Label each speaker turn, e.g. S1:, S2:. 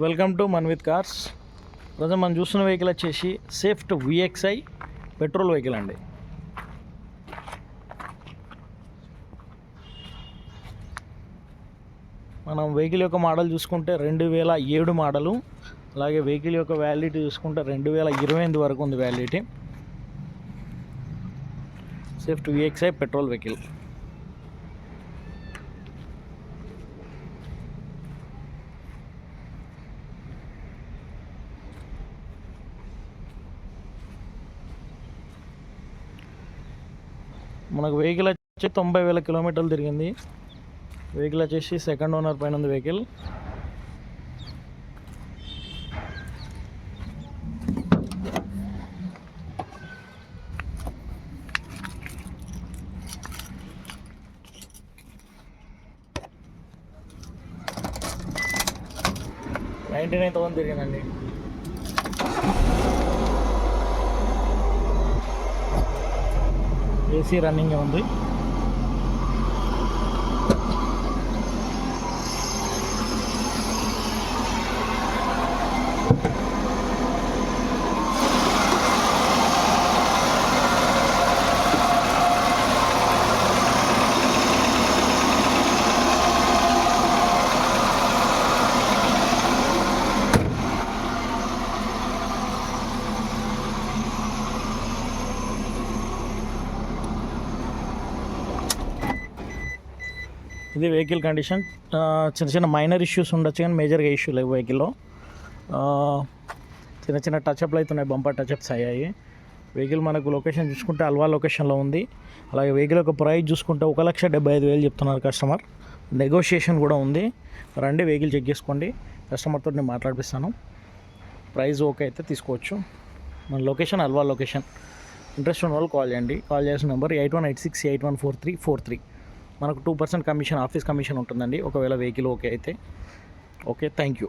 S1: Welcome to Mann with cars. Present మనం చూస్తున్న vehicle వచ్చేసి స్విఫ్ట్ VXI పెట్రోల్ వెహికల్ అండి. మనం వెహికల్ యొక్క మోడల్ చూసుకుంటే 2007 మోడలు. అలాగే వెహికల్ యొక్క వ్యాలిడిటీ చూసుకుంటే 2028 వరకు ఉంది validity. Swift VXI petrol vehicle. మనకు వెహికల్ వచ్చి 90,000 కిలోమీటర్లు తిరిగింది. వెహికల్ వచ్చేసి సెకండ్ ఓనర్ పైన ఉంది వెహికల్. $99,000 తిరిగిందండి. ఏసీ రన్నింగ్ ఉంది. ఇది వెహికల్ కండిషన్. చిన్న చిన్న మైనర్ ఇష్యూస్ ఉండొచ్చు కానీ మేజర్గా ఇష్యూ లేవు వెహికల్లో. చిన్న చిన్న టచ్అప్లు అవుతున్నాయి, బంపర్ టచ్అప్స్ అయ్యాయి. వెహికల్ మనకు లొకేషన్ చూసుకుంటే అల్వా లొకేషన్లో ఉంది. అలాగే వెహికల్ యొక్క ప్రైస్ చూసుకుంటే 1,75,000 చెప్తున్నారు కస్టమర్. నెగోషియేషన్ కూడా ఉంది. రండి వెహికల్ చెక్ చేసుకోండి. కస్టమర్తో నేను మాట్లాడిపిస్తాను. ప్రైస్ ఓకే అయితే తీసుకోవచ్చు. మన లొకేషన్ అల్వా లొకేషన్. ఇంట్రెస్ట్ ఉన్న వాళ్ళు కాల్ చేయండి. కాల్ చేసిన నెంబర్ 8186814343. మనకు 2% కమిషన్, ఆఫీస్ కమిషన్ ఉంటుందండి ఒకవేళ వెహికల్ ఓకే అయితే. Okay, thank you.